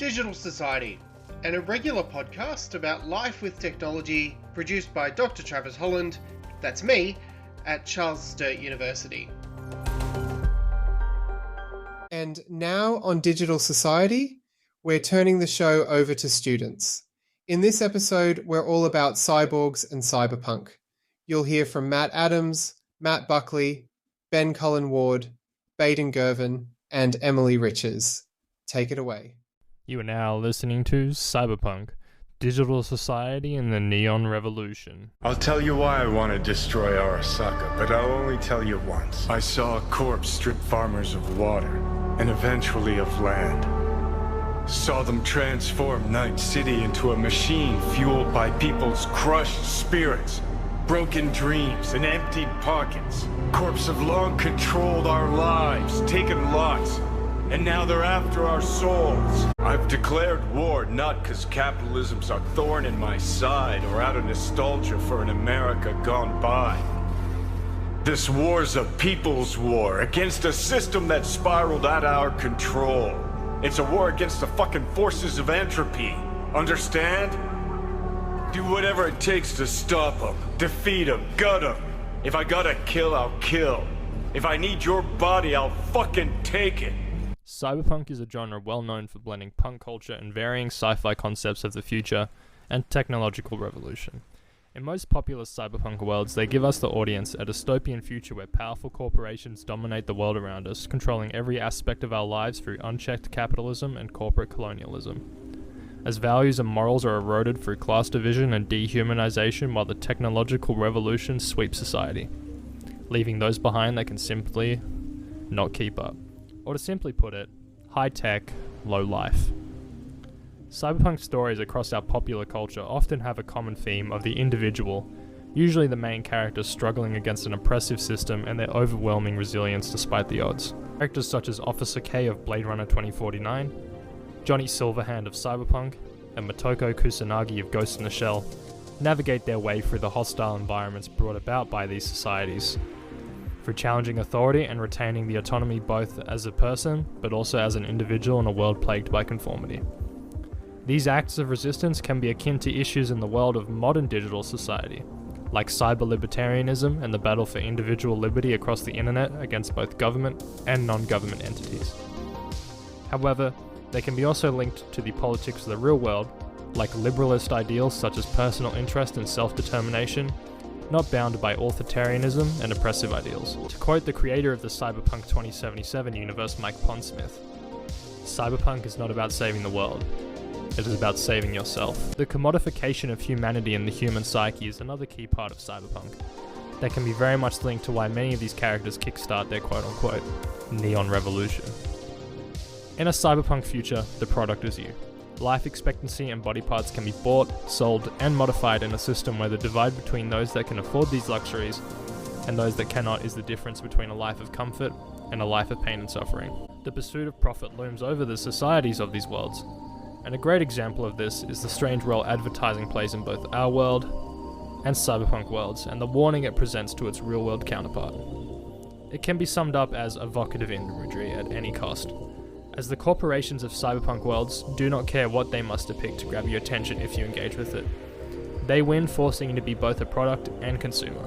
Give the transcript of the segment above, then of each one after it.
Digital Society, an irregular podcast about life with technology produced by Dr. Travis Holland, that's me, at Charles Sturt University. And now on Digital Society, we're turning the show over to students. In this episode, we're all about cyborgs and cyberpunk. You'll hear from Matt Adams, Matt Buckley, Ben Cullen-Ward, Bayden Girvan, and Emily Riches. Take it away. You are now listening to Cyberpunk, Digital Society and the Neon Revolution. I'll tell you why I want to destroy Arasaka, but I'll only tell you once. I saw a corpse strip farmers of water, and eventually of land. Saw them transform Night City into a machine fueled by people's crushed spirits, broken dreams, and emptied pockets. Corps have long controlled our lives, taken lots, and now they're after our souls. I've declared war not because capitalism's a thorn in my side or out of nostalgia for an America gone by. This war's a people's war against a system that spiraled out of our control. It's a war against the fucking forces of entropy. Understand? Do whatever it takes to stop them, defeat them, gut them. If I gotta kill, I'll kill. If I need your body, I'll fucking take it. Cyberpunk is a genre well known for blending punk culture and varying sci-fi concepts of the future and technological revolution. In most popular cyberpunk worlds, they give us the audience a dystopian future where powerful corporations dominate the world around us, controlling every aspect of our lives through unchecked capitalism and corporate colonialism. As values and morals are eroded through class division and dehumanization while the technological revolution sweeps society, leaving those behind that can simply not keep up. Or to simply put it, high tech, low life. Cyberpunk stories across our popular culture often have a common theme of the individual, usually the main character struggling against an oppressive system and their overwhelming resilience despite the odds. Characters such as Officer K of Blade Runner 2049, Johnny Silverhand of Cyberpunk, and Motoko Kusanagi of Ghost in the Shell navigate their way through the hostile environments brought about by these societies, through challenging authority and retaining the autonomy both as a person, but also as an individual in a world plagued by conformity. These acts of resistance can be akin to issues in the world of modern digital society, like cyber-libertarianism and the battle for individual liberty across the internet against both government and non-government entities. However, they can be also linked to the politics of the real world, like liberalist ideals such as personal interest and self-determination, not bound by authoritarianism and oppressive ideals. To quote the creator of the Cyberpunk 2077 universe, Mike Pondsmith, "Cyberpunk is not about saving the world. It is about saving yourself." The commodification of humanity and the human psyche is another key part of Cyberpunk that can be very much linked to why many of these characters kickstart their quote-unquote neon revolution. In a cyberpunk future, the product is you. Life expectancy and body parts can be bought, sold, and modified in a system where the divide between those that can afford these luxuries and those that cannot is the difference between a life of comfort and a life of pain and suffering. The pursuit of profit looms over the societies of these worlds, and a great example of this is the strange role advertising plays in both our world and cyberpunk worlds, and the warning it presents to its real-world counterpart. It can be summed up as evocative imagery at any cost, as the corporations of cyberpunk worlds do not care what they must depict to grab your attention if you engage with it. They win, forcing you to be both a product and consumer.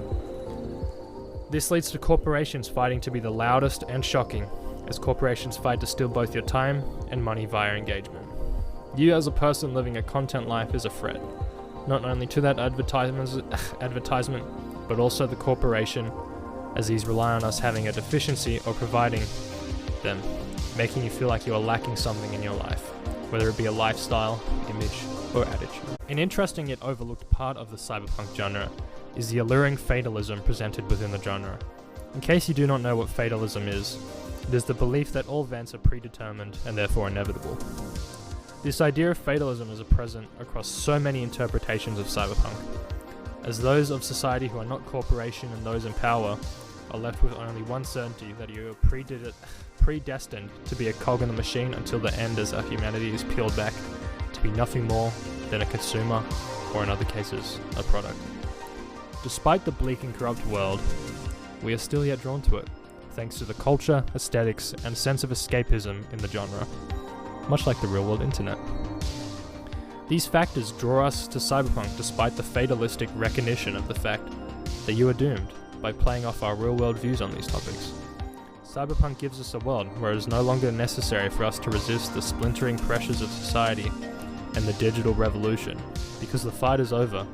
This leads to corporations fighting to be the loudest and shocking, as corporations fight to steal both your time and money via engagement. You as a person living a content life is a threat, not only to that advertisement, but also the corporation, as these rely on us having a deficiency or providing them, making you feel like you are lacking something in your life, whether it be a lifestyle, image, or attitude. An interesting yet overlooked part of the cyberpunk genre is the alluring fatalism presented within the genre. In case you do not know what fatalism is, it is the belief that all events are predetermined and therefore inevitable. This idea of fatalism is present across so many interpretations of cyberpunk, as those of society who are not corporation and those in power are left with only one certainty, that you are predestined to be a cog in the machine until the end, as our humanity is peeled back to be nothing more than a consumer, or in other cases, a product. Despite the bleak and corrupt world, we are still yet drawn to it, thanks to the culture, aesthetics, and sense of escapism in the genre. much like the real-world internet. These factors draw us to cyberpunk despite the fatalistic recognition of the fact that you are doomed by playing off our real-world views on these topics. Cyberpunk gives us a world where it is no longer necessary for us to resist the splintering pressures of society and the digital revolution, because the fight is over,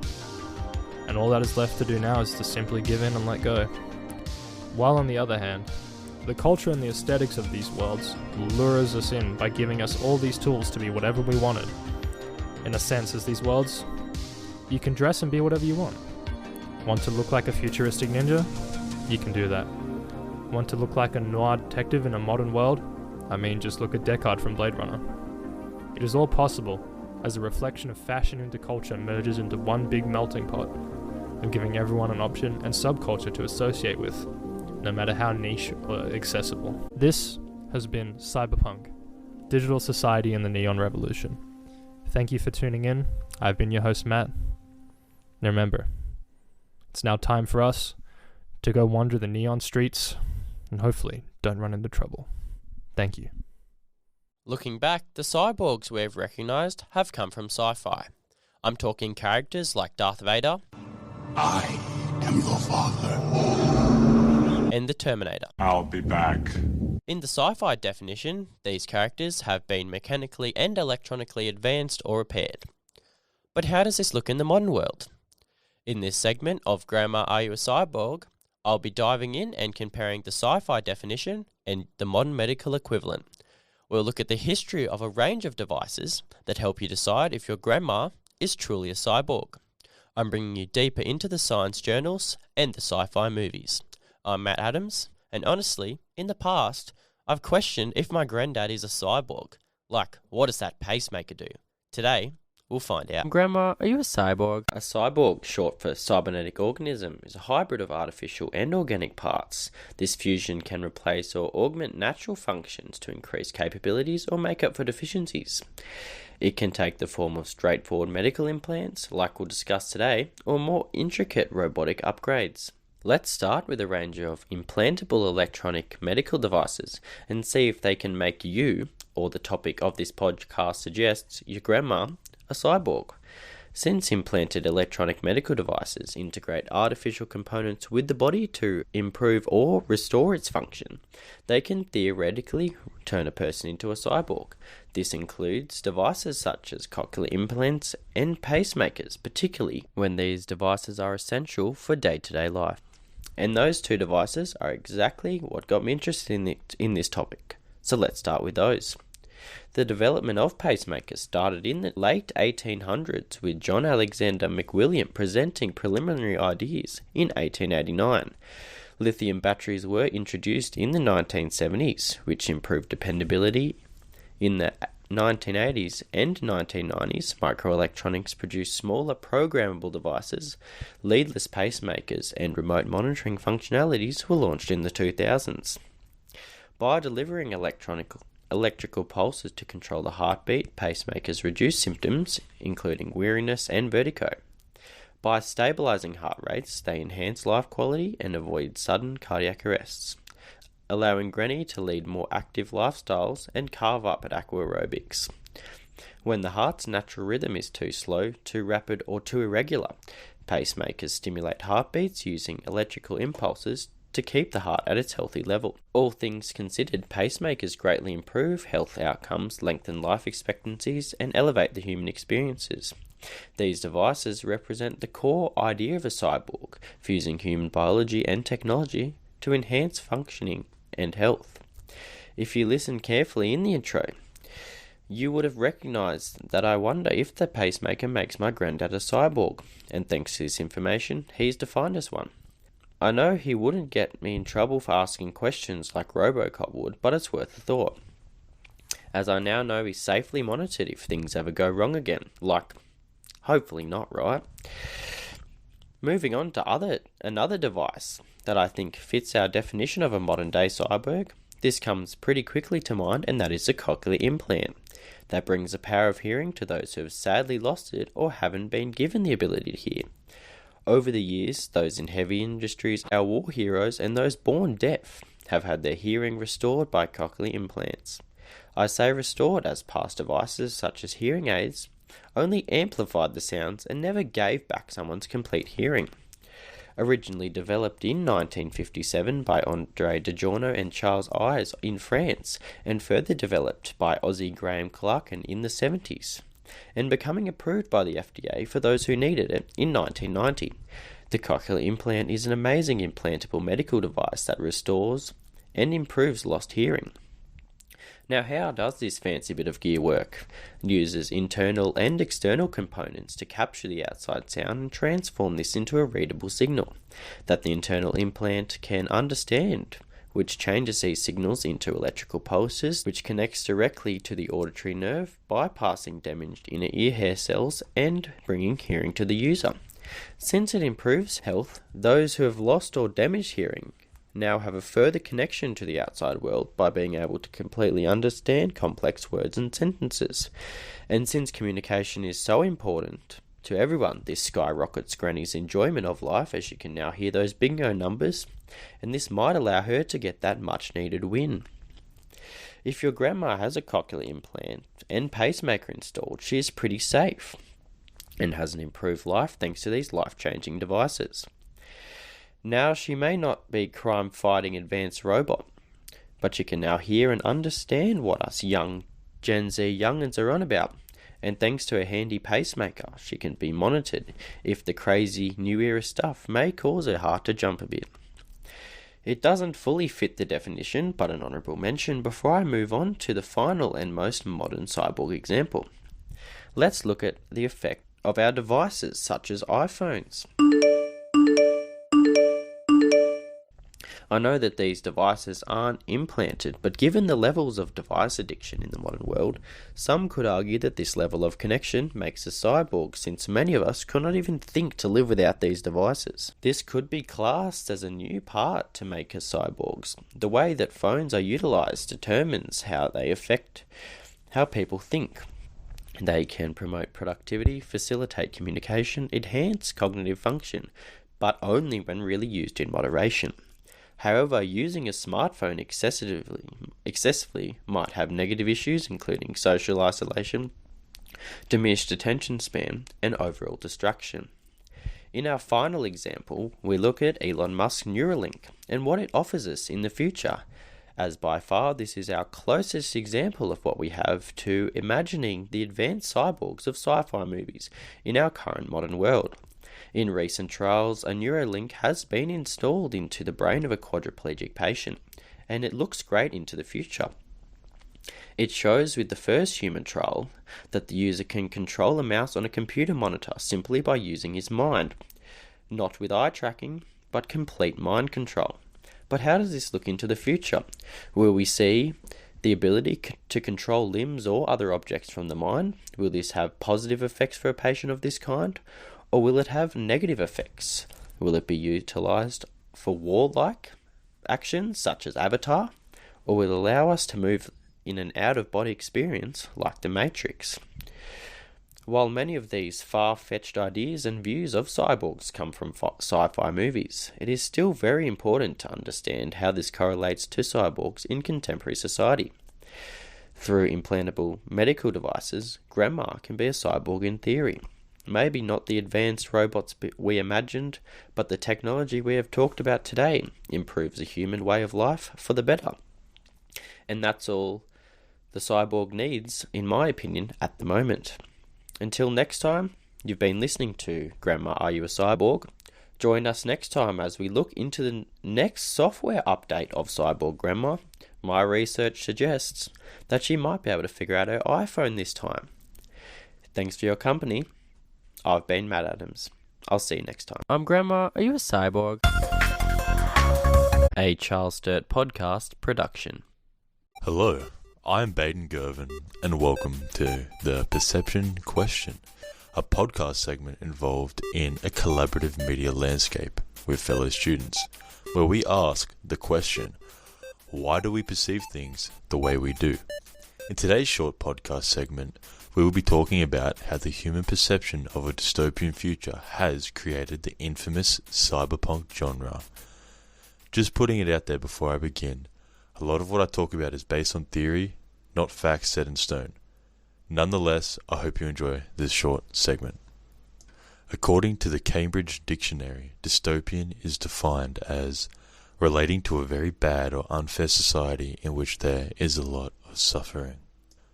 and all that is left to do now is to simply give in and let go. While on the other hand, the culture and the aesthetics of these worlds lures us in by giving us all these tools to be whatever we wanted. In a sense, as these worlds, you can dress and be whatever you want. Want to look like a futuristic ninja? You can do that. Want to look like a noir detective in a modern world? I mean, just look at Deckard from Blade Runner. It is all possible, as a reflection of fashion into culture merges into one big melting pot, and giving everyone an option and subculture to associate with, no matter how niche or accessible. This has been Cyberpunk, Digital Society and the Neon Revolution. Thank you for tuning in. I've been your host, Matt. And remember, it's now time for us to go wander the neon streets and hopefully don't run into trouble. Thank you. Looking back, the cyborgs we've recognised have come from sci-fi. I'm talking characters like Darth Vader. I am your father. And the Terminator. I'll be back. In the sci-fi definition, these characters have been mechanically and electronically advanced or repaired. But how does this look in the modern world? In this segment of Grandma Are You a Cyborg, I'll be diving in and comparing the sci-fi definition and the modern medical equivalent. We'll look at the history of a range of devices that help you decide if your grandma is truly a cyborg. I'm bringing you deeper into the science journals and the sci-fi movies. I'm Matt Adams, and honestly, in the past, I've questioned if my granddad is a cyborg. Like, what does that pacemaker do? Today, we'll find out. Grandma, are you a cyborg? A cyborg, short for cybernetic organism, is a hybrid of artificial and organic parts. This fusion can replace or augment natural functions to increase capabilities or make up for deficiencies. It can take the form of straightforward medical implants, like we'll discuss today, or more intricate robotic upgrades. Let's start with a range of implantable electronic medical devices and see if they can make you, or the topic of this podcast suggests, your grandma, a cyborg. Since implanted electronic medical devices integrate artificial components with the body to improve or restore its function, they can theoretically turn a person into a cyborg. This includes devices such as cochlear implants and pacemakers, particularly when these devices are essential for day-to-day life. And those two devices are exactly what got me interested in this topic. So let's start with those. The development of pacemakers started in the late 1800s with John Alexander McWilliam presenting preliminary ideas in 1889. Lithium batteries were introduced in the 1970s, which improved dependability. In the 1980s and 1990s, microelectronics produced smaller programmable devices. Leadless pacemakers and remote monitoring functionalities were launched in the 2000s. By delivering electrical pulses to control the heartbeat, pacemakers reduce symptoms, including weariness and vertigo. By stabilizing heart rates, they enhance life quality and avoid sudden cardiac arrests, allowing Granny to lead more active lifestyles and carve up at aquarobics. When the heart's natural rhythm is too slow, too rapid, or too irregular, pacemakers stimulate heartbeats using electrical impulses to keep the heart at its healthy level. All things considered, pacemakers greatly improve health outcomes, lengthen life expectancies, and elevate the human experiences. These devices represent the core idea of a cyborg, fusing human biology and technology to enhance functioning and health. If you listen carefully in the intro, you would have recognized that I wonder if the pacemaker makes my granddad a cyborg, and thanks to this information, he's defined as one. I know he wouldn't get me in trouble for asking questions like Robocop would, but it's worth a thought, as I now know he's safely monitored if things ever go wrong again, like, hopefully not, right? Moving on to another device that I think fits our definition of a modern day cyborg. This comes pretty quickly to mind, and that is a cochlear implant. That brings the power of hearing to those who have sadly lost it or haven't been given the ability to hear. Over the years, those in heavy industries, our war heroes, and those born deaf have had their hearing restored by cochlear implants. I say restored, as past devices such as hearing aids only amplified the sounds and never gave back someone's complete hearing. Originally developed in 1957 by André de Giorno and Charles Ives in France, and further developed by Aussie Graham Clarkin in the 70s, and becoming approved by the FDA for those who needed it in 1990. The cochlear implant is an amazing implantable medical device that restores and improves lost hearing. Now, how does this fancy bit of gear work? It uses internal and external components to capture the outside sound and transform this into a readable signal that the internal implant can understand, which changes these signals into electrical pulses, which connects directly to the auditory nerve, bypassing damaged inner ear hair cells and bringing hearing to the user. Since it improves health, those who have lost or damaged hearing now have a further connection to the outside world by being able to completely understand complex words and sentences. And since communication is so important to everyone, this skyrockets Granny's enjoyment of life as she can now hear those bingo numbers, and this might allow her to get that much needed win. If your grandma has a cochlear implant and pacemaker installed, she is pretty safe and has an improved life thanks to these life-changing devices. Now, she may not be crime-fighting advanced robot, but she can now hear and understand what us young Gen Z young'uns are on about. And thanks to a handy pacemaker, she can be monitored if the crazy new era stuff may cause her heart to jump a bit. It doesn't fully fit the definition, but an honourable mention before I move on to the final and most modern cyborg example. Let's look at the effect of our devices such as iPhones. I know that these devices aren't implanted, but given the levels of device addiction in the modern world, some could argue that this level of connection makes us cyborgs, since many of us could not even think to live without these devices. This could be classed as a new part to make us cyborgs. The way that phones are utilized determines how they affect how people think. They can promote productivity, facilitate communication, enhance cognitive function, but only when really used in moderation. However, using a smartphone excessively might have negative issues, including social isolation, diminished attention span, and overall distraction. In our final example, we look at Elon Musk's Neuralink and what it offers us in the future, as by far this is our closest example of what we have to imagining the advanced cyborgs of sci-fi movies in our current modern world. In recent trials, a Neuralink has been installed into the brain of a quadriplegic patient, and it looks great into the future. It shows with the first human trial that the user can control a mouse on a computer monitor simply by using his mind, not with eye tracking, but complete mind control. But how does this look into the future? Will we see the ability to control limbs or other objects from the mind? Will this have positive effects for a patient of this kind? Or will it have negative effects? Will it be utilized for warlike actions such as Avatar? Or will it allow us to move in an out-of-body experience like the Matrix? While many of these far-fetched ideas and views of cyborgs come from sci-fi movies, it is still very important to understand how this correlates to cyborgs in contemporary society. Through implantable medical devices, grandma can be a cyborg in theory. Maybe not the advanced robots we imagined, but the technology we have talked about today improves the human way of life for the better. And that's all the cyborg needs, in my opinion, at the moment. Until next time, you've been listening to Grandma, Are You a Cyborg? Join us next time as we look into the next software update of Cyborg Grandma. My research suggests that she might be able to figure out her iPhone this time. Thanks for your company. I've been Matt Adams. I'll see you next time. I'm Grandma, Are You a Cyborg? A Charles Sturt podcast production. Hello, I'm Bayden Girvan, and welcome to The Perception Question, a podcast segment involved in a collaborative media landscape with fellow students, where we ask the question, why do we perceive things the way we do? In today's short podcast segment, we will be talking about how the human perception of a dystopian future has created the infamous cyberpunk genre. Just putting it out there before I begin, a lot of what I talk about is based on theory, not facts set in stone. Nonetheless, I hope you enjoy this short segment. According to the Cambridge Dictionary, dystopian is defined as relating to a very bad or unfair society in which there is a lot of suffering.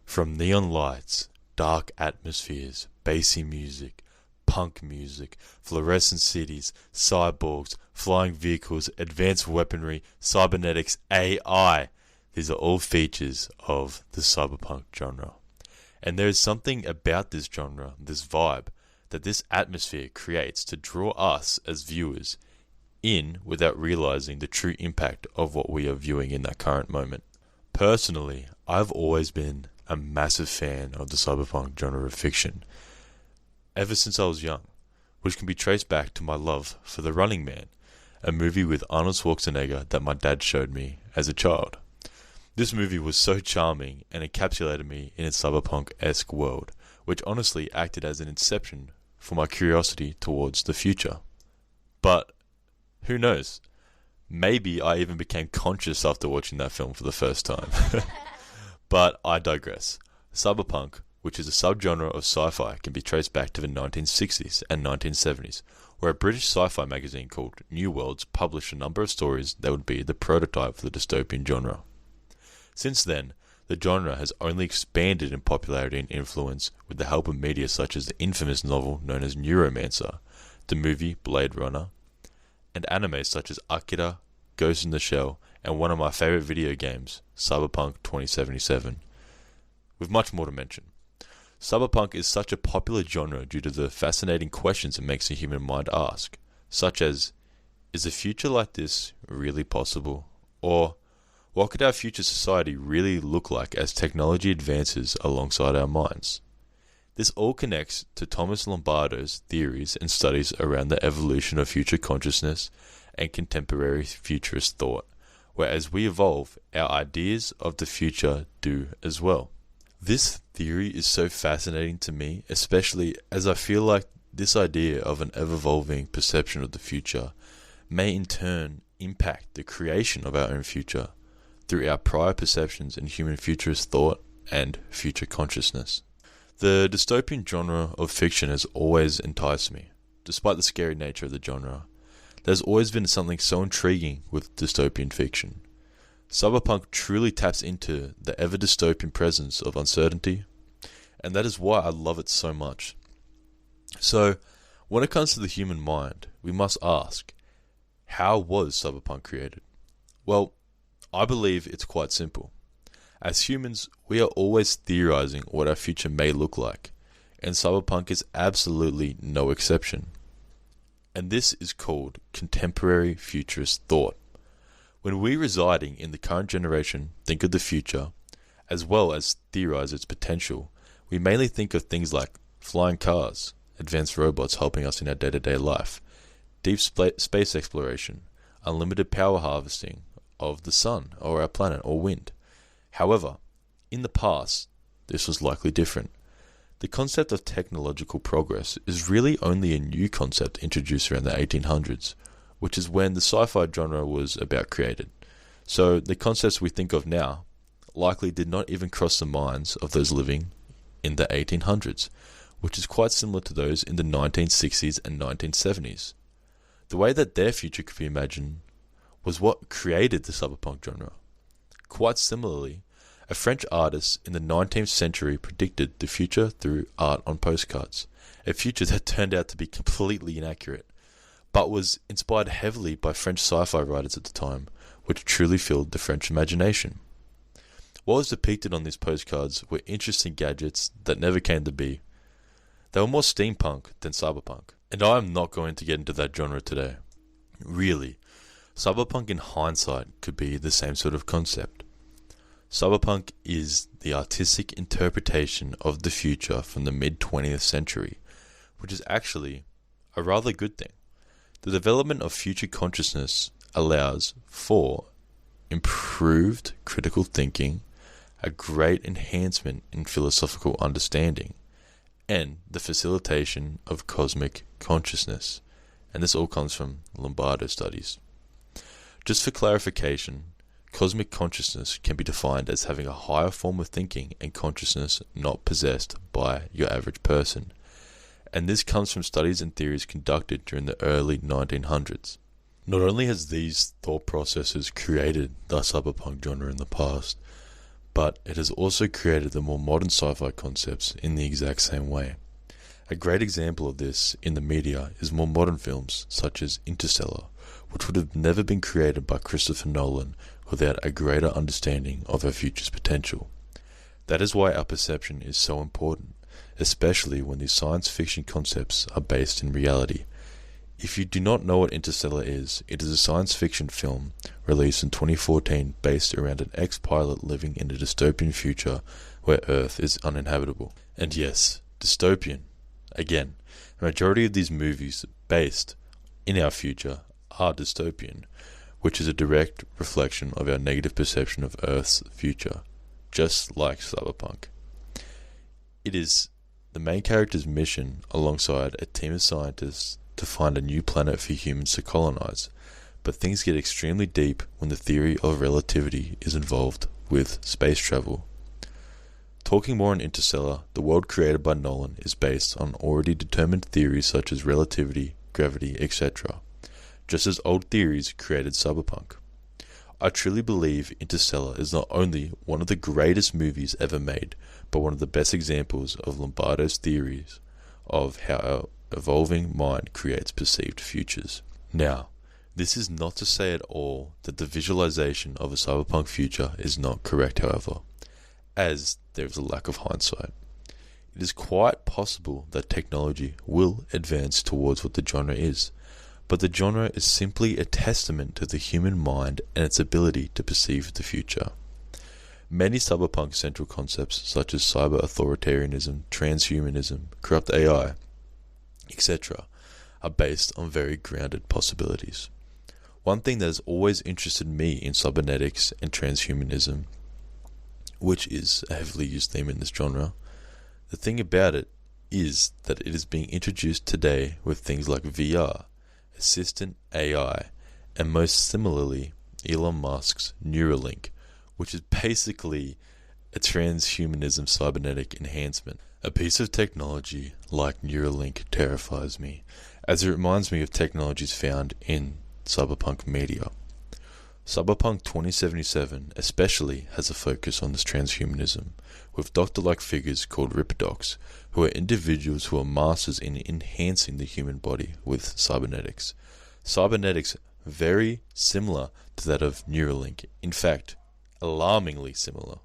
From neon lights, dark atmospheres, bassy music, punk music, fluorescent cities, cyborgs, flying vehicles, advanced weaponry, cybernetics, AI. These are all features of the cyberpunk genre. And there is something about this genre, this vibe, that this atmosphere creates to draw us as viewers in without realizing the true impact of what we are viewing in that current moment. Personally, I've always been a massive fan of the cyberpunk genre of fiction, ever since I was young, which can be traced back to my love for The Running Man, a movie with Arnold Schwarzenegger that my dad showed me as a child. This movie was so charming and encapsulated me in its cyberpunk-esque world, which honestly acted as an inception for my curiosity towards the future. But who knows? Maybe I even became conscious after watching that film for the first time. But I digress. Cyberpunk, which is a subgenre of sci-fi, can be traced back to the 1960s and 1970s, where a British sci-fi magazine called New Worlds published a number of stories that would be the prototype for the dystopian genre. Since then, the genre has only expanded in popularity and influence with the help of media such as the infamous novel known as Neuromancer, the movie Blade Runner, and anime such as Akira, Ghost in the Shell, and one of my favourite video games, Cyberpunk 2077, with much more to mention. Cyberpunk is such a popular genre due to the fascinating questions it makes the human mind ask, such as, is a future like this really possible? Or, what could our future society really look like as technology advances alongside our minds? This all connects to Thomas Lombardo's theories and studies around the evolution of future consciousness and contemporary futurist thought, where as we evolve, our ideas of the future do as well. This theory is so fascinating to me, especially as I feel like this idea of an ever-evolving perception of the future may in turn impact the creation of our own future through our prior perceptions in human futurist thought and future consciousness. The dystopian genre of fiction has always enticed me. Despite the scary nature of the genre, there's always been something so intriguing with dystopian fiction. Cyberpunk truly taps into the ever-dystopian presence of uncertainty, and that is why I love it so much. So, when it comes to the human mind, we must ask, how was Cyberpunk created? Well, I believe it's quite simple. As humans, we are always theorizing what our future may look like, and Cyberpunk is absolutely no exception. And this is called contemporary futurist thought. When we residing in the current generation think of the future, as well as theorize its potential, we mainly think of things like flying cars, advanced robots helping us in our day-to-day life, deep space exploration, unlimited power harvesting of the sun or our planet or wind. However, in the past, this was likely different. The concept of technological progress is really only a new concept introduced around the 1800s, which is when the sci-fi genre was about created. So the concepts we think of now likely did not even cross the minds of those living in the 1800s, which is quite similar to those in the 1960s and 1970s. The way that their future could be imagined was what created the cyberpunk genre. Quite similarly, a French artist in the 19th century predicted the future through art on postcards, a future that turned out to be completely inaccurate, but was inspired heavily by French sci-fi writers at the time, which truly filled the French imagination. What was depicted on these postcards were interesting gadgets that never came to be. They were more steampunk than cyberpunk, and I am not going to get into that genre today. Really, cyberpunk in hindsight could be the same sort of concept. Cyberpunk is the artistic interpretation of the future from the mid-20th century, which is actually a rather good thing. The development of future consciousness allows for improved critical thinking, a great enhancement in philosophical understanding, and the facilitation of cosmic consciousness. And this all comes from Lombardo studies. Just for clarification, cosmic consciousness can be defined as having a higher form of thinking and consciousness not possessed by your average person. And this comes from studies and theories conducted during the early 1900s. Not only has these thought processes created the cyberpunk genre in the past, but it has also created the more modern sci-fi concepts in the exact same way. A great example of this in the media is more modern films such as Interstellar, which would have never been created by Christopher Nolan without a greater understanding of our future's potential. That is why our perception is so important, especially when these science fiction concepts are based in reality. If you do not know what Interstellar is, it is a science fiction film released in 2014 based around an ex-pilot living in a dystopian future where Earth is uninhabitable. And yes, dystopian. Again, a majority of these movies based in our future are dystopian, which is a direct reflection of our negative perception of Earth's future, just like cyberpunk. It is the main character's mission alongside a team of scientists to find a new planet for humans to colonize, but things get extremely deep when the theory of relativity is involved with space travel. Talking more on Interstellar, the world created by Nolan is based on already determined theories such as relativity, gravity, etc., just as old theories created cyberpunk. I truly believe Interstellar is not only one of the greatest movies ever made, but one of the best examples of Lombardo's theories of how our evolving mind creates perceived futures. Now, this is not to say at all that the visualization of a cyberpunk future is not correct, however, as there is a lack of hindsight. It is quite possible that technology will advance towards what the genre is, but the genre is simply a testament to the human mind and its ability to perceive the future. Many cyberpunk central concepts such as cyber authoritarianism, transhumanism, corrupt AI, etc., are based on very grounded possibilities. One thing that has always interested me in cybernetics and transhumanism, which is a heavily used theme in this genre, the thing about it is that it is being introduced today with things like VR, assistant AI, and most similarly Elon Musk's Neuralink, which is basically a transhumanism cybernetic enhancement. A piece of technology like Neuralink terrifies me, as it reminds me of technologies found in cyberpunk media. Cyberpunk 2077 especially has a focus on this transhumanism, with doctor-like figures called Ripperdocs, who are individuals who are masters in enhancing the human body with cybernetics. Cybernetics very similar to that of Neuralink, in fact, alarmingly similar.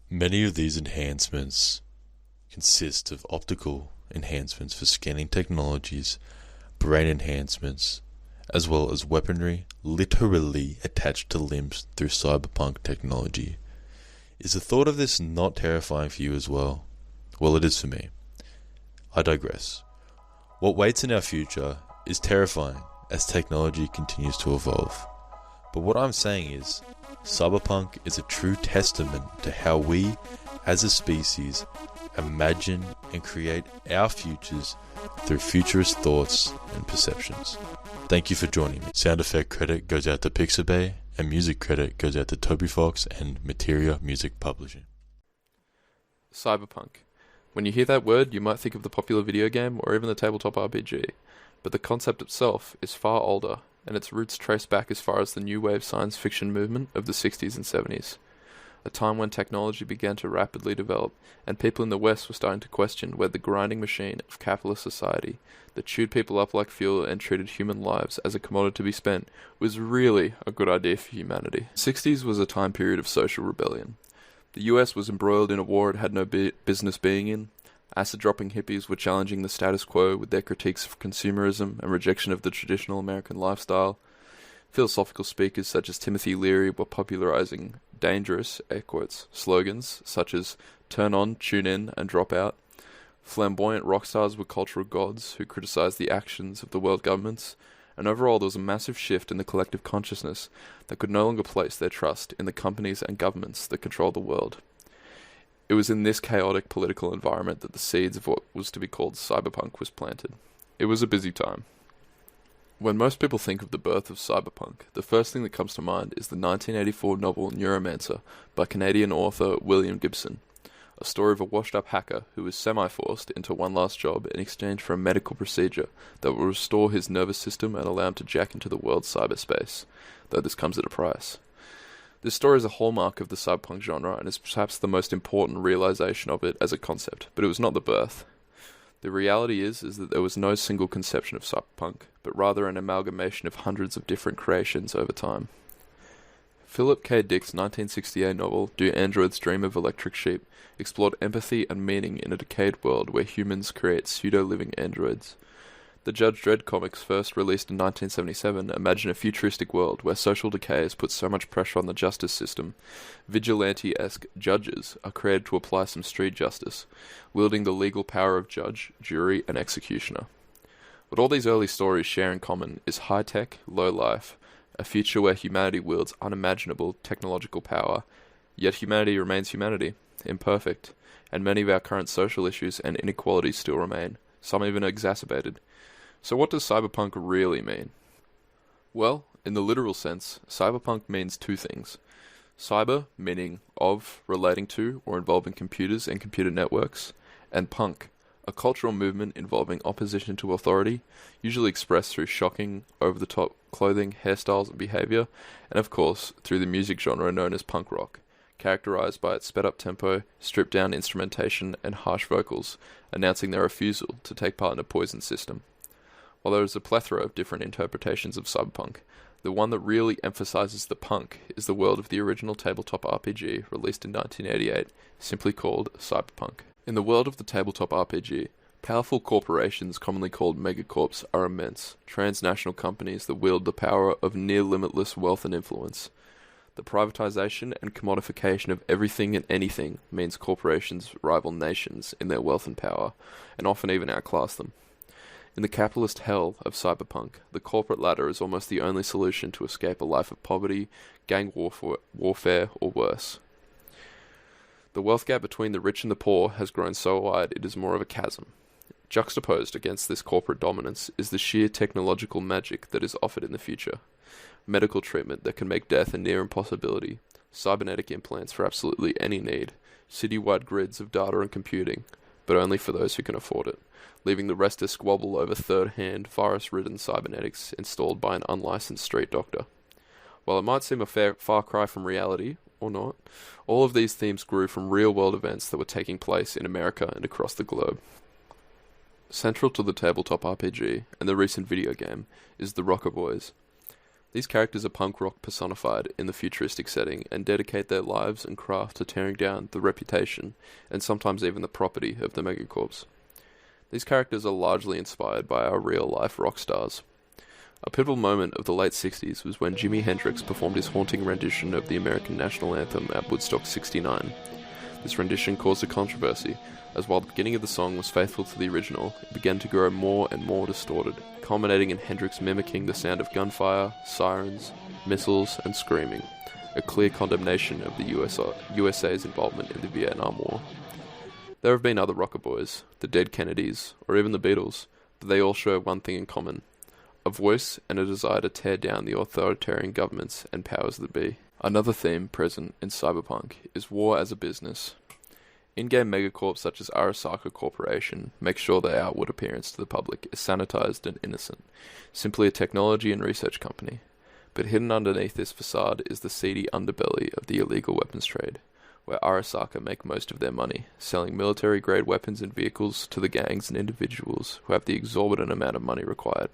Many of these enhancements consist of optical enhancements for scanning technologies, brain enhancements, as well as weaponry literally attached to limbs through cyberpunk technology. Is the thought of this not terrifying for you as well? Well, it is for me. I digress. What waits in our future is terrifying as technology continues to evolve. But what I'm saying is, cyberpunk is a true testament to how we, as a species, imagine and create our futures through futurist thoughts and perceptions. Thank you for joining me. Sound effect credit goes out to Pixabay, and music credit goes out to Toby Fox and Materia Music Publishing. Cyberpunk. When you hear that word, you might think of the popular video game or even the tabletop RPG, but the concept itself is far older, and its roots trace back as far as the new wave science fiction movement of the 60s and 70s. A time when technology began to rapidly develop, and people in the West were starting to question whether the grinding machine of capitalist society that chewed people up like fuel and treated human lives as a commodity to be spent was really a good idea for humanity. The 60s was a time period of social rebellion. The US was embroiled in a war it had no business being in. Acid-dropping hippies were challenging the status quo with their critiques of consumerism and rejection of the traditional American lifestyle. Philosophical speakers such as Timothy Leary were popularizing dangerous, air quotes, slogans such as turn on, tune in, and drop out. Flamboyant rock stars were cultural gods who criticized the actions of the world governments, and overall there was a massive shift in the collective consciousness that could no longer place their trust in the companies and governments that control the world. It was in this chaotic political environment that the seeds of what was to be called cyberpunk was planted. It was a busy time. When most people think of the birth of cyberpunk, the first thing that comes to mind is the 1984 novel Neuromancer by Canadian author William Gibson, a story of a washed-up hacker who was semi-forced into one last job in exchange for a medical procedure that will restore his nervous system and allow him to jack into the world's cyberspace, though this comes at a price. This story is a hallmark of the cyberpunk genre and is perhaps the most important realization of it as a concept, but it was not the birth. The reality is that there was no single conception of cyberpunk, but rather an amalgamation of hundreds of different creations over time. Philip K. Dick's 1968 novel, Do Androids Dream of Electric Sheep, explored empathy and meaning in a decayed world where humans create pseudo-living androids. The Judge Dredd comics, first released in 1977, imagine a futuristic world where social decay has put so much pressure on the justice system. Vigilante-esque judges are created to apply some street justice, wielding the legal power of judge, jury, and executioner. What all these early stories share in common is high-tech, low-life, a future where humanity wields unimaginable technological power, yet humanity remains humanity, imperfect, and many of our current social issues and inequalities still remain, some even exacerbated. So what does cyberpunk really mean? Well, in the literal sense, cyberpunk means two things. Cyber, meaning of, relating to, or involving computers and computer networks, and punk, a cultural movement involving opposition to authority, usually expressed through shocking, over-the-top clothing, hairstyles, and behavior, and of course, through the music genre known as punk rock, characterized by its sped-up tempo, stripped-down instrumentation, and harsh vocals, announcing their refusal to take part in a poison system. While there is a plethora of different interpretations of cyberpunk, the one that really emphasizes the punk is the world of the original tabletop RPG released in 1988, simply called Cyberpunk. In the world of the tabletop RPG, powerful corporations commonly called megacorps are immense, transnational companies that wield the power of near-limitless wealth and influence. The privatization and commodification of everything and anything means corporations rival nations in their wealth and power, and often even outclass them. In the capitalist hell of cyberpunk, the corporate ladder is almost the only solution to escape a life of poverty, gang warfare, or worse. The wealth gap between the rich and the poor has grown so wide it is more of a chasm. Juxtaposed against this corporate dominance is the sheer technological magic that is offered in the future. Medical treatment that can make death a near impossibility, cybernetic implants for absolutely any need, city-wide grids of data and computing, but only for those who can afford it, leaving the rest to squabble over third-hand, virus-ridden cybernetics installed by an unlicensed street doctor. While it might seem a far cry from reality, or not, all of these themes grew from real-world events that were taking place in America and across the globe. Central to the tabletop RPG and the recent video game is the Rocker Boys. These characters are punk rock personified in the futuristic setting and dedicate their lives and craft to tearing down the reputation and sometimes even the property of the megacorps. These characters are largely inspired by our real-life rock stars. A pivotal moment of the late 60s was when Jimi Hendrix performed his haunting rendition of the American national anthem at Woodstock 69. This rendition caused a controversy, as while the beginning of the song was faithful to the original, it began to grow more and more distorted, culminating in Hendrix mimicking the sound of gunfire, sirens, missiles, and screaming, a clear condemnation of the USA's involvement in the Vietnam War. There have been other rocker boys, the Dead Kennedys, or even the Beatles, but they all share one thing in common: a voice and a desire to tear down the authoritarian governments and powers that be. Another theme present in cyberpunk is war as a business. In-game megacorps such as Arasaka Corporation make sure their outward appearance to the public is sanitized and innocent, simply a technology and research company. But hidden underneath this facade is the seedy underbelly of the illegal weapons trade, where Arasaka make most of their money, selling military-grade weapons and vehicles to the gangs and individuals who have the exorbitant amount of money required.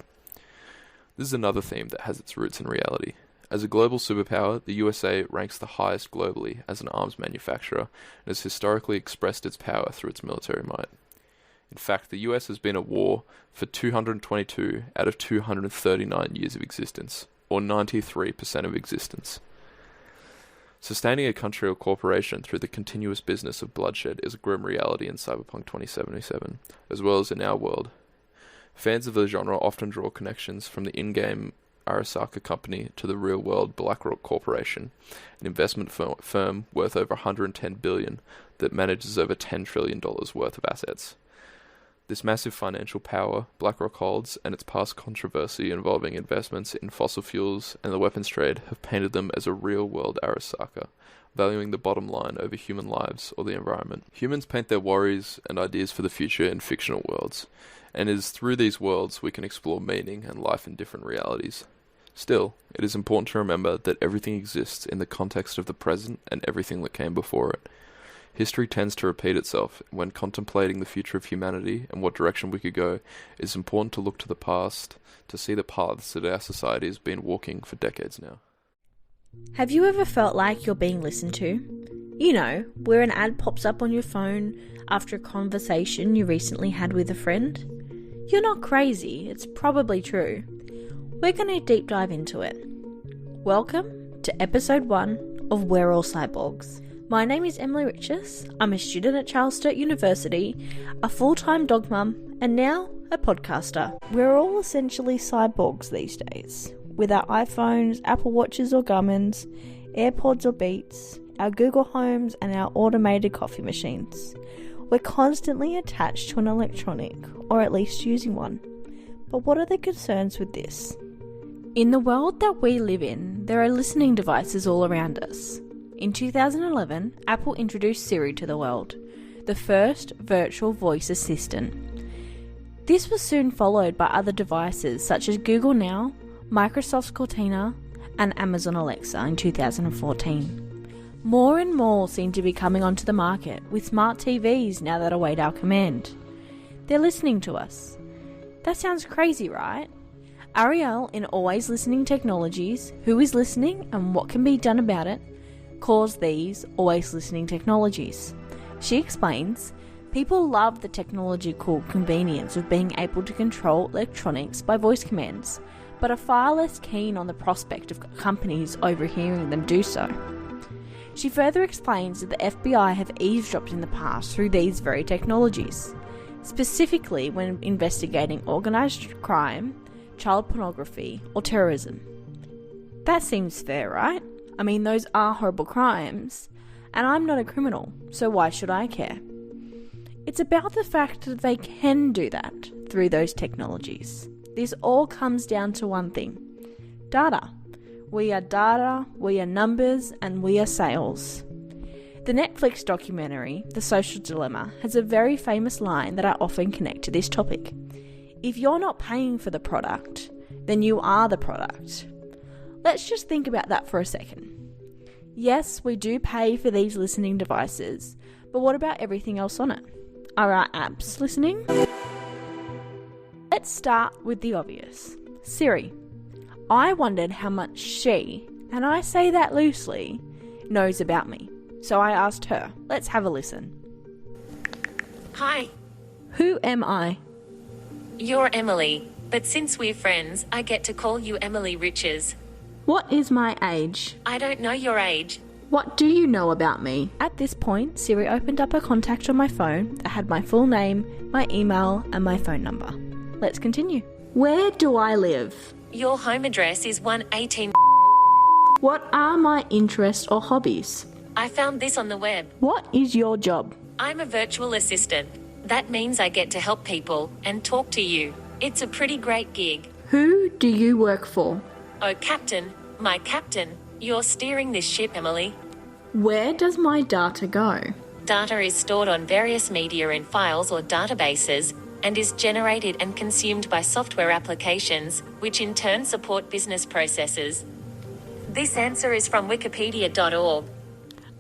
This is another theme that has its roots in reality. As a global superpower, the USA ranks the highest globally as an arms manufacturer and has historically expressed its power through its military might. In fact, the US has been at war for 222 out of 239 years of existence, or 93% of existence. Sustaining a country or corporation through the continuous business of bloodshed is a grim reality in Cyberpunk 2077, as well as in our world. Fans of the genre often draw connections from the in-game Arasaka company to the real-world BlackRock Corporation, an investment firm worth over $110 billion that manages over $10 trillion worth of assets. This massive financial power BlackRock holds and its past controversy involving investments in fossil fuels and the weapons trade have painted them as a real-world Arasaka, valuing the bottom line over human lives or the environment. Humans paint their worries and ideas for the future in fictional worlds, and it is through these worlds we can explore meaning and life in different realities. Still, it is important to remember that everything exists in the context of the present and everything that came before it. History tends to repeat itself. When contemplating the future of humanity and what direction we could go, it is important to look to the past to see the paths that our society has been walking for decades now. Have you ever felt like you're being listened to? You know, where an ad pops up on your phone after a conversation you recently had with a friend? You're not crazy, it's probably true. We're going to deep dive into it. Welcome to episode 1 of We're All Cyborgs. My name is Emily Riches. I'm a student at Charles Sturt University, a full-time dog mum, and now a podcaster. We're all essentially cyborgs these days, with our iPhones, Apple Watches or Garmin's, AirPods or Beats, our Google Homes and our automated coffee machines. We're constantly attached to an electronic, or at least using one. But what are the concerns with this? In the world that we live in, there are listening devices all around us. In 2011, Apple introduced Siri to the world, the first virtual voice assistant. This was soon followed by other devices such as Google Now, Microsoft's Cortana, and Amazon Alexa in 2014. More and more seem to be coming onto the market with smart TVs now that await our command. They're listening to us. That sounds crazy, right? Ariel in Always Listening Technologies, Who is Listening and What Can Be Done About It, calls these Always Listening Technologies. She explains, people love the technological convenience of being able to control electronics by voice commands, but are far less keen on the prospect of companies overhearing them do so. She further explains that the FBI have eavesdropped in the past through these very technologies, specifically when investigating organised crime, child pornography, or terrorism. That seems fair, right? I mean, those are horrible crimes, and I'm not a criminal, so why should I care? It's about the fact that they can do that through those technologies. This all comes down to one thing: data. We are numbers, and we are sales. The Netflix documentary, The Social Dilemma, has a very famous line that I often connect to this topic. If you're not paying for the product, then you are the product. Let's just think about that for a second. Yes, we do pay for these listening devices, but what about everything else on it? Are our apps listening? Let's start with the obvious. Siri. I wondered how much she, and I say that loosely, knows about me. So I asked her. Let's have a listen. Hi. Who am I? You're Emily, but since we're friends, I get to call you Emily Riches. What is my age? I don't know your age. What do you know about me? At this point, Siri opened up a contact on my phone that had my full name, my email, and my phone number. Let's continue. Where do I live? Your home address is 118. What are my interests or hobbies? I found this on the web. What is your job? I'm a virtual assistant. That means I get to help people and talk to you. It's a pretty great gig. Who do you work for? Oh, Captain, my captain, you're steering this ship, Emily. Where does my data go? Data is stored on various media in files or databases and is generated and consumed by software applications, which in turn support business processes. This answer is from wikipedia.org.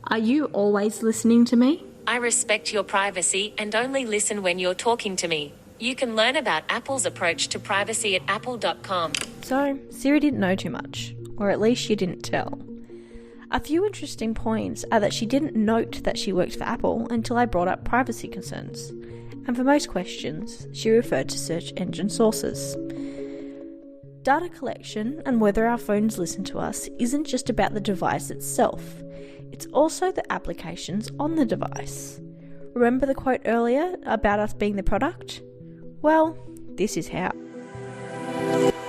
Are you always listening to me? I respect your privacy and only listen when you're talking to me. You can learn about Apple's approach to privacy at apple.com. So, Siri didn't know too much, or at least she didn't tell. A few interesting points are that she didn't note that she worked for Apple until I brought up privacy concerns, and for most questions, she referred to search engine sources. Data collection and whether our phones listen to us isn't just about the device itself, it's also the applications on the device. Remember the quote earlier about us being the product? Well, this is how.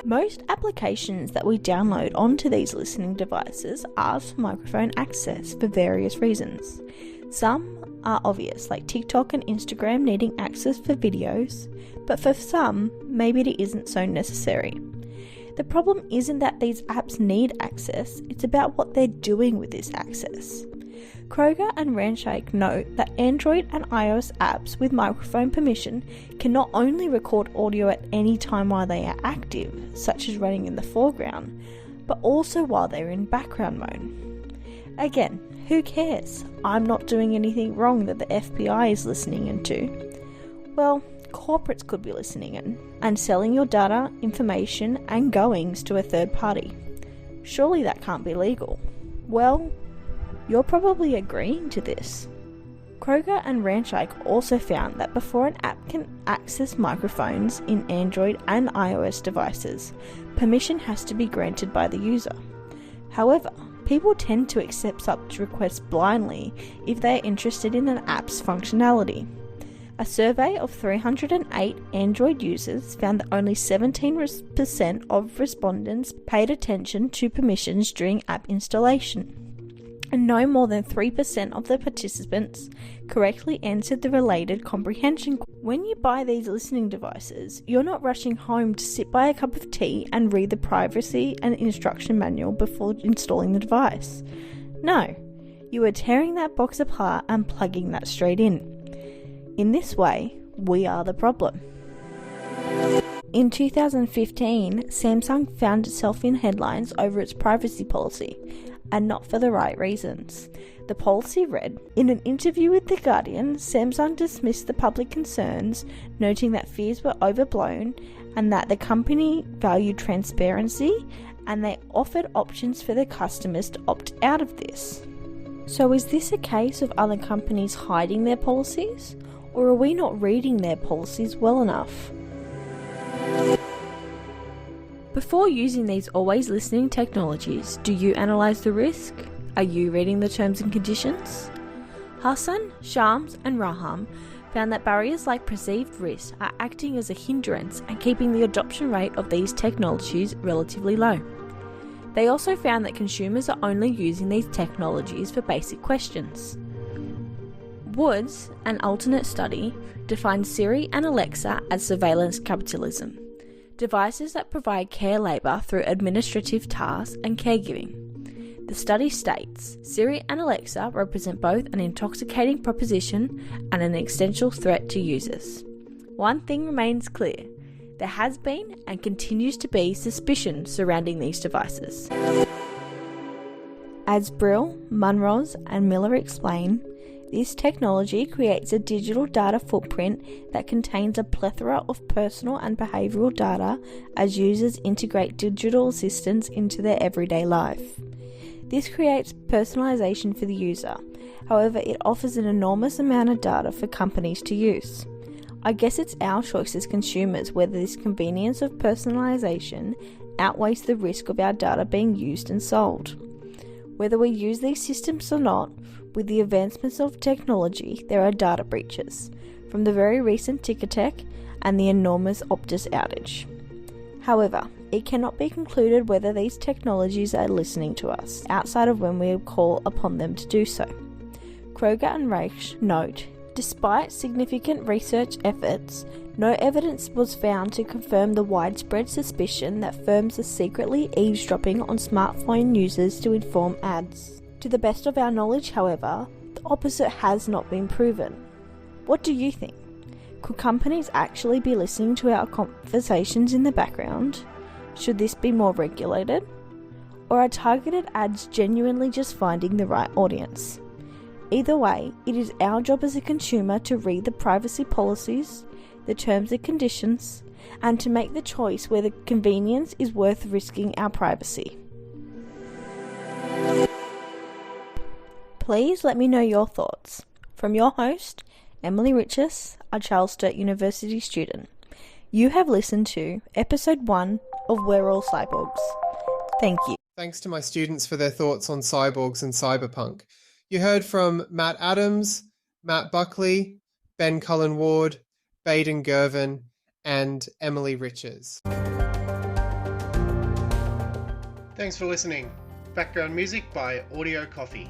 Most applications that we download onto these listening devices ask for microphone access for various reasons. Some are obvious, like TikTok and Instagram needing access for videos, but for some, maybe it isn't so necessary. The problem isn't that these apps need access, it's about what they're doing with this access. Kroger and Ranshake note that Android and iOS apps with microphone permission can not only record audio at any time while they are active, such as running in the foreground, but also while they're in background mode. Again, who cares? I'm not doing anything wrong that the FBI is listening into. Well, corporates could be listening in and selling your data, information, and goings to a third party. Surely that can't be legal. Well, you're probably agreeing to this. Kroger and Ranshake also found that before an app can access microphones in Android and iOS devices, permission has to be granted by the user. However, people tend to accept such requests blindly if they are interested in an app's functionality. A survey of 308 Android users found that only 17% of respondents paid attention to permissions during app installation, and no more than 3% of the participants correctly answered the related comprehension. When you buy these listening devices, you're not rushing home to sit by a cup of tea and read the privacy and instruction manual before installing the device. No, you are tearing that box apart and plugging that straight in. In this way, we are the problem. In 2015, Samsung found itself in headlines over its privacy policy, and not for the right reasons. The policy read, in an interview with The Guardian, Samsung dismissed the public concerns, noting that fears were overblown and that the company valued transparency and they offered options for their customers to opt out of this. So is this a case of other companies hiding their policies? Or are we not reading their policies well enough? Before using these always listening technologies, do you analyse the risk? Are you reading the terms and conditions? Hassan, Shams and Raham found that barriers like perceived risk are acting as a hindrance and keeping the adoption rate of these technologies relatively low. They also found that consumers are only using these technologies for basic questions. Woods, an alternate study, defined Siri and Alexa as surveillance capitalism, devices that provide care labour through administrative tasks and caregiving. The study states, Siri and Alexa represent both an intoxicating proposition and an existential threat to users. One thing remains clear, there has been and continues to be suspicion surrounding these devices. As Brill, Munros and Miller explain, this technology creates a digital data footprint that contains a plethora of personal and behavioural data as users integrate digital assistants into their everyday life. This creates personalisation for the user, however it offers an enormous amount of data for companies to use. I guess it's our choice as consumers whether this convenience of personalisation outweighs the risk of our data being used and sold. Whether we use these systems or not, with the advancements of technology, there are data breaches, from the very recent Ticketek and the enormous Optus outage. However, it cannot be concluded whether these technologies are listening to us, outside of when we call upon them to do so. Kroger and Reich note, despite significant research efforts, no evidence was found to confirm the widespread suspicion that firms are secretly eavesdropping on smartphone users to inform ads. To the best of our knowledge, however, the opposite has not been proven. What do you think? Could companies actually be listening to our conversations in the background? Should this be more regulated? Or are targeted ads genuinely just finding the right audience? Either way, it is our job as a consumer to read the privacy policies, the terms and conditions, and to make the choice where the convenience is worth risking our privacy. Please let me know your thoughts. From your host, Emily Riches, a Charles Sturt University student. You have listened to episode 1 of We're All Cyborgs. Thank you. Thanks to my students for their thoughts on Cyborgs and Cyberpunk. You heard from Matt Adams, Matt Buckley, Ben Cullen-Ward, Bayden Girvan, and Emily Riches. Thanks for listening. Background music by Audio Coffee.